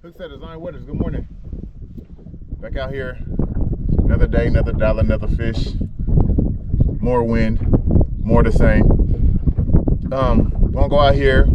Hookset Design Waters, good morning. Back out here, another day, another dollar, another fish. More wind, more the same. Gonna go out here.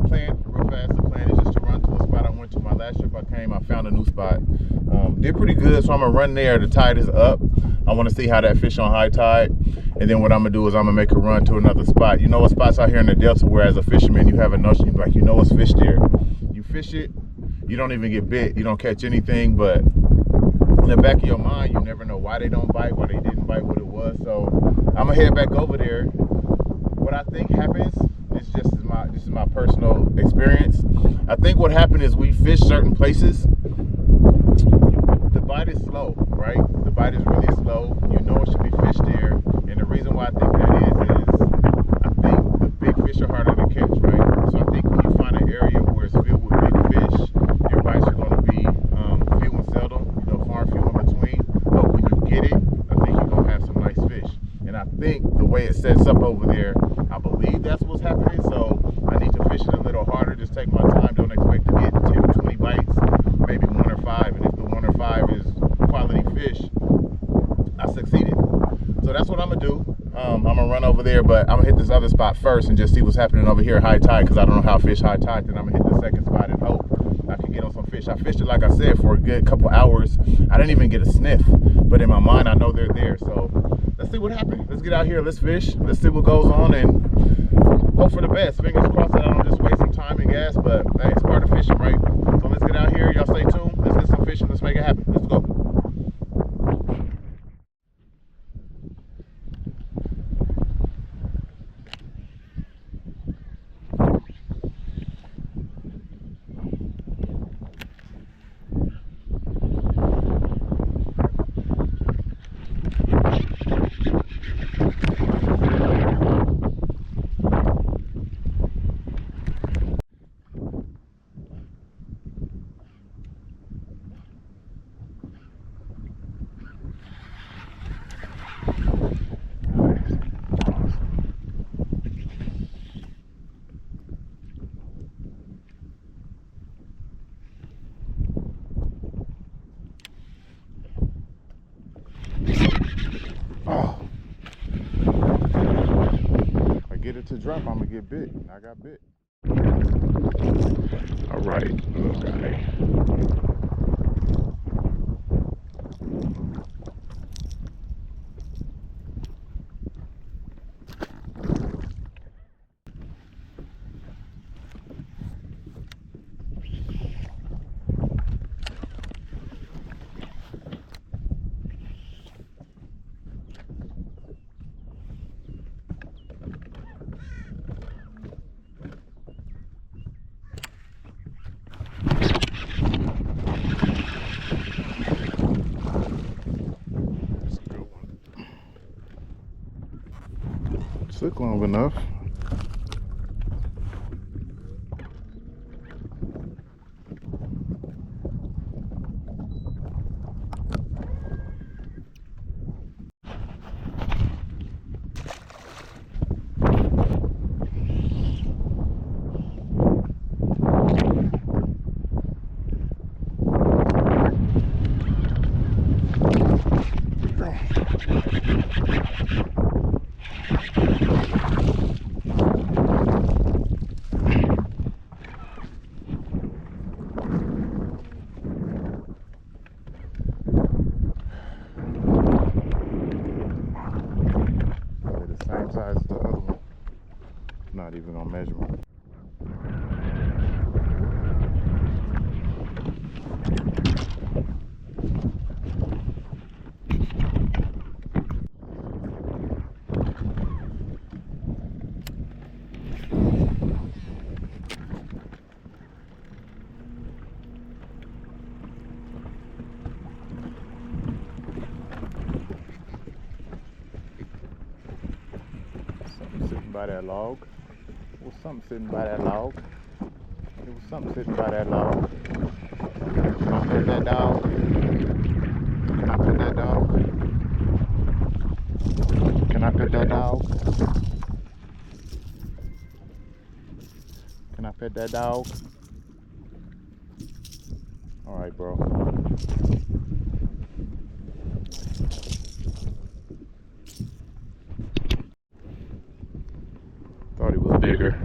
Plan real fast. The plan is just to run to a spot I went to my last trip. I found a new spot. Did pretty good, so I'm gonna run there. The tide is up. I want to see how that fish on high tide, and then what I'm gonna do is I'm gonna make a run to another spot. You know what spots out here in the Delta where as a fisherman you have a notion, you know what's fish there. You fish it, you don't even get bit, you don't catch anything, but in the back of your mind, you never know why they don't bite, why they didn't bite, what it was. So I'm gonna head back over there. What I think happens is this is my personal experience. I think what happened is we fish certain places. The bite is slow, right? The bite is really slow. You know it should be fish there, and the reason why I think that is I think the big fish are harder to catch, right? So I think when you find an area where it's filled with big fish, your bites are going to be few and seldom, far and few in between. But when you get it, I think you're going to have some nice fish. And I think the way it sets up over there, I believe that's what's happening. So I need to fish it a little harder, just take my time, don't expect to get 10 or 20 bites, maybe 1 or 5. And if the 1 or 5 is quality fish, I succeeded. So that's what I'm gonna do. I'm gonna run over there, but I'm gonna hit this other spot first and just see what's happening over here at high tide, because I don't know how to fish high tide. Then I'm gonna hit the second spot and hope I can get on some fish. I fished it, like I said, for a good couple hours. I didn't even get a sniff, but in my mind I know they're there. So let's see what happens. Let's get out here, let's fish, let's see what goes on, and hope for the best. Fingers crossed that I don't just waste some time and gas, but hey, it's part of fishing, right? So let's get out here. Y'all stay tuned. Let's get some fishing. Let's make it happen. Let's go. Oh, if I get it to drop, I'm gonna get bit. I got bit. All right, little guy. Took long enough. Same size as the other one. Not even gonna measure them. Something sitting by that log. There was something sitting by that log. There was something sitting by that log. Can I pet that dog? Can I pet that dog? Can I pet that dog? Can I pet that dog? All right, bro. Thought he was bigger.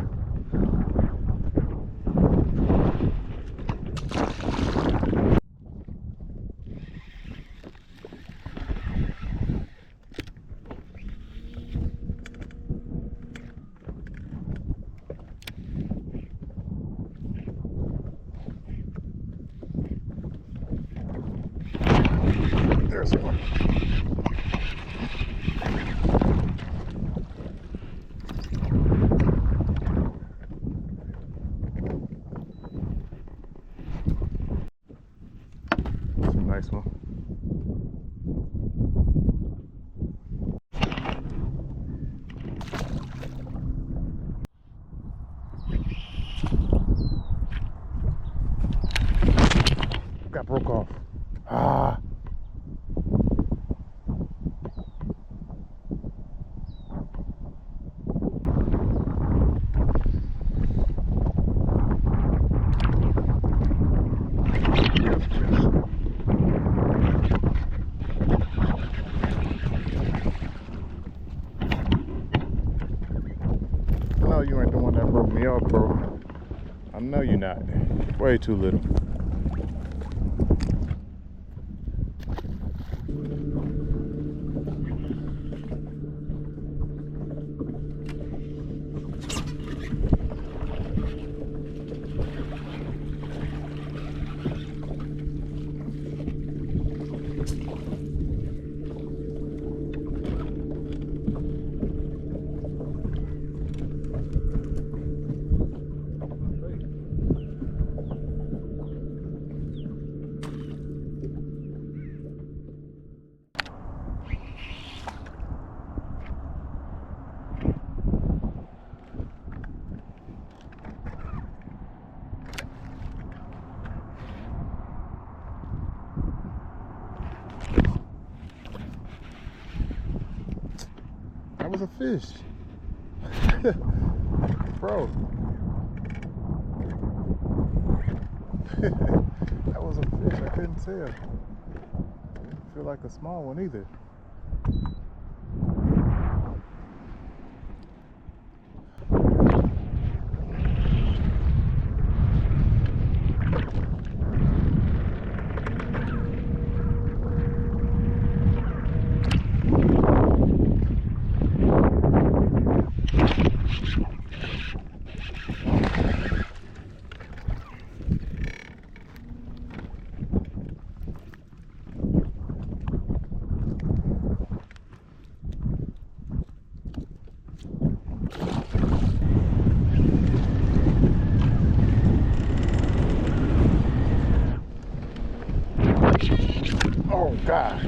There's one. That's a nice one. Got broke off. Ah. No, you ain't the one that broke me off, bro. I know you're not. Way too little. That was a fish. Bro. That was a fish. I couldn't tell. Didn't feel like a small one either. Oh, God.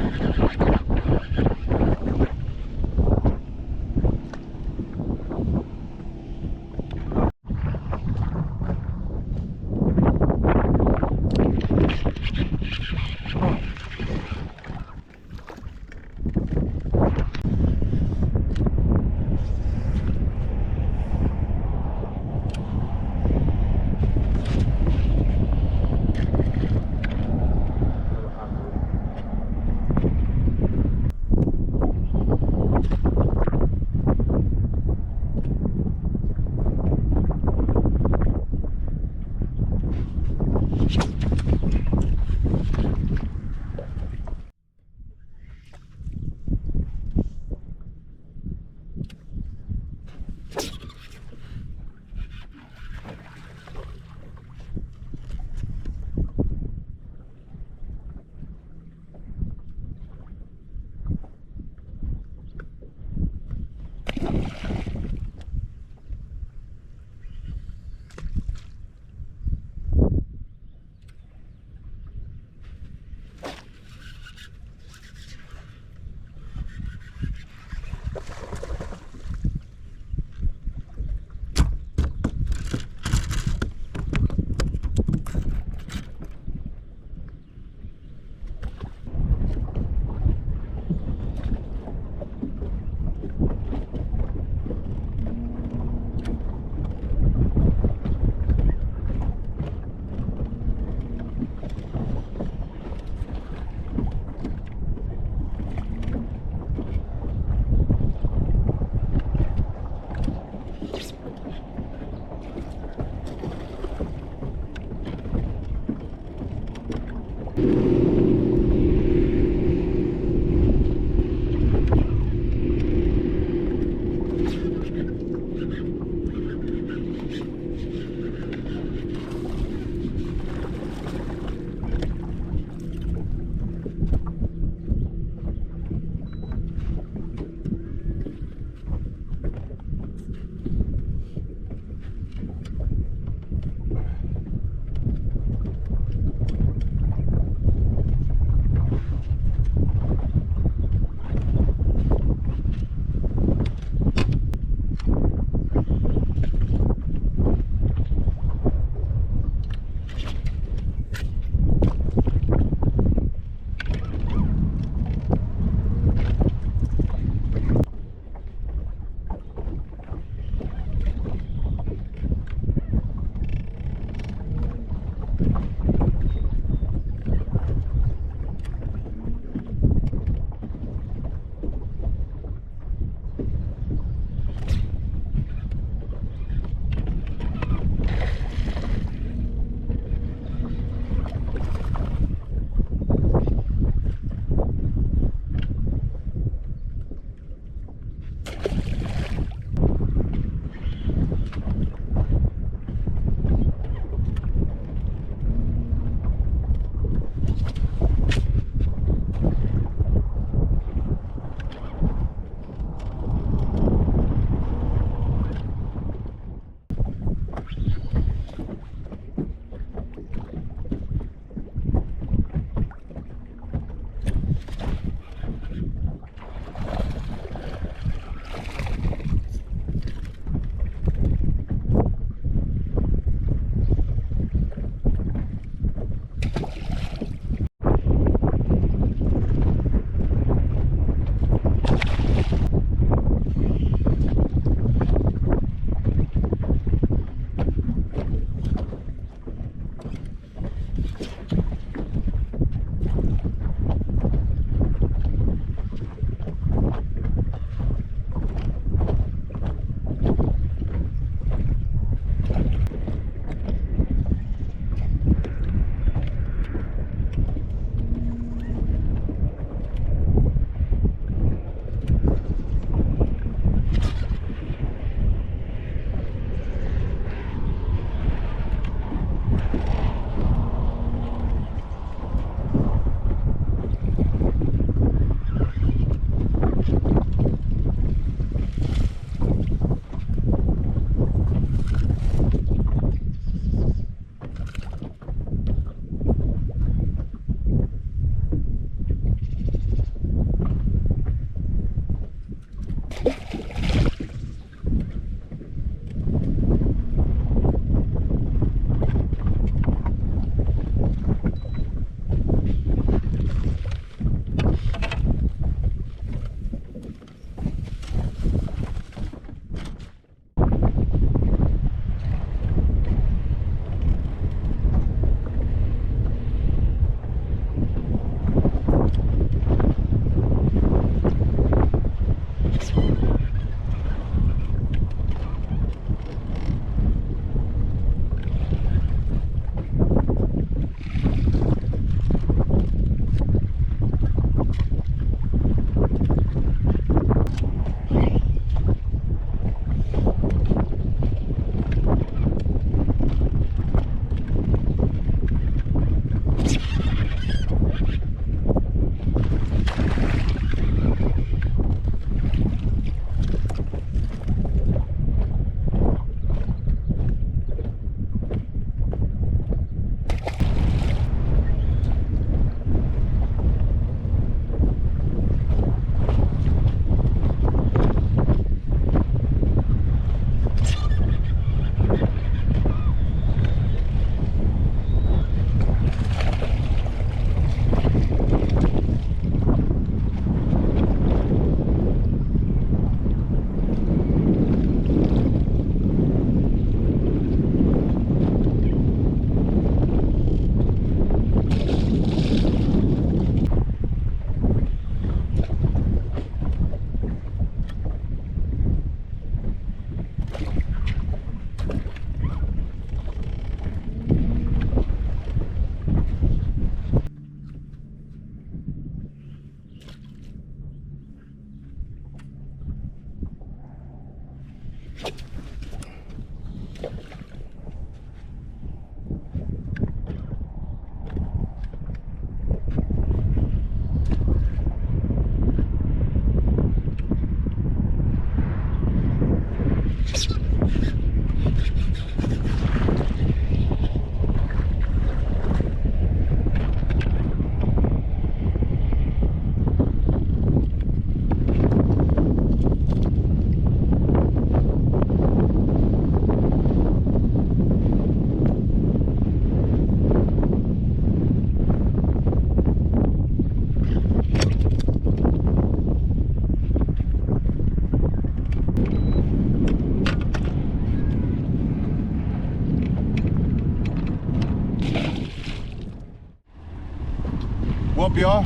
up, y'all?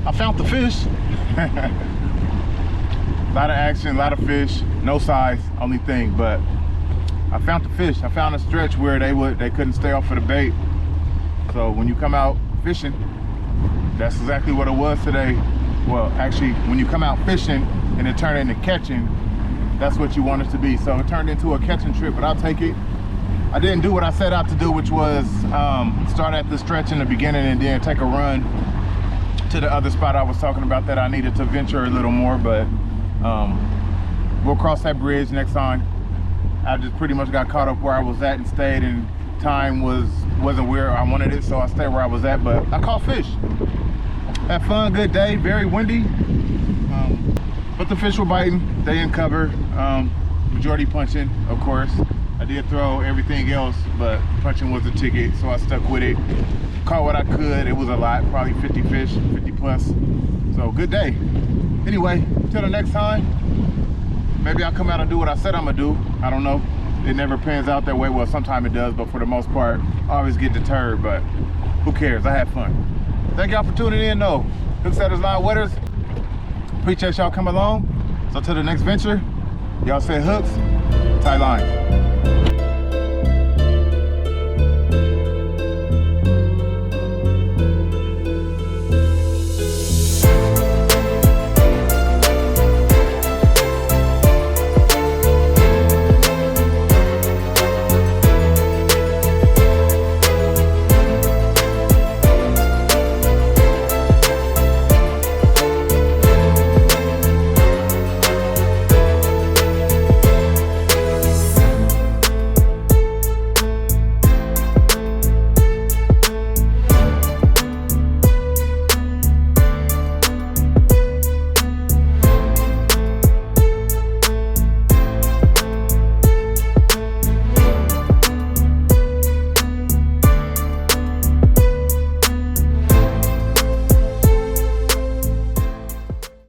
I found the fish. A lot of action, a lot of fish, no size, only thing, but I found the fish. I found a stretch where they couldn't stay off of the bait. So when you come out fishing, that's exactly what it was today. Well, actually, when you come out fishing and it turned into catching, that's what you want it to be. So it turned into a catching trip, but I'll take it. I didn't do what I set out to do, which was start at the stretch in the beginning and then take a run to the other spot I was talking about that I needed to venture a little more, but we'll cross that bridge next time. I just pretty much got caught up where I was at and stayed, and time wasn't where I wanted it, so I stayed where I was at, but I caught fish. Had fun, good day, very windy, but the fish were biting. They didn't cover, majority punching, of course. I did throw everything else, but punching was the ticket, so I stuck with it. Caught what I could. It was a lot, probably 50 fish, 50 plus. So good day. Anyway, till the next time, maybe I'll come out and do what I said I'm gonna do. I don't know. It never pans out that way. Well, sometimes it does, but for the most part, I always get deterred, but who cares? I had fun. Thank y'all for tuning in, though. Hooksetters, Line Wetters. Appreciate y'all coming along. So till the next venture, y'all say hooks, tie lines.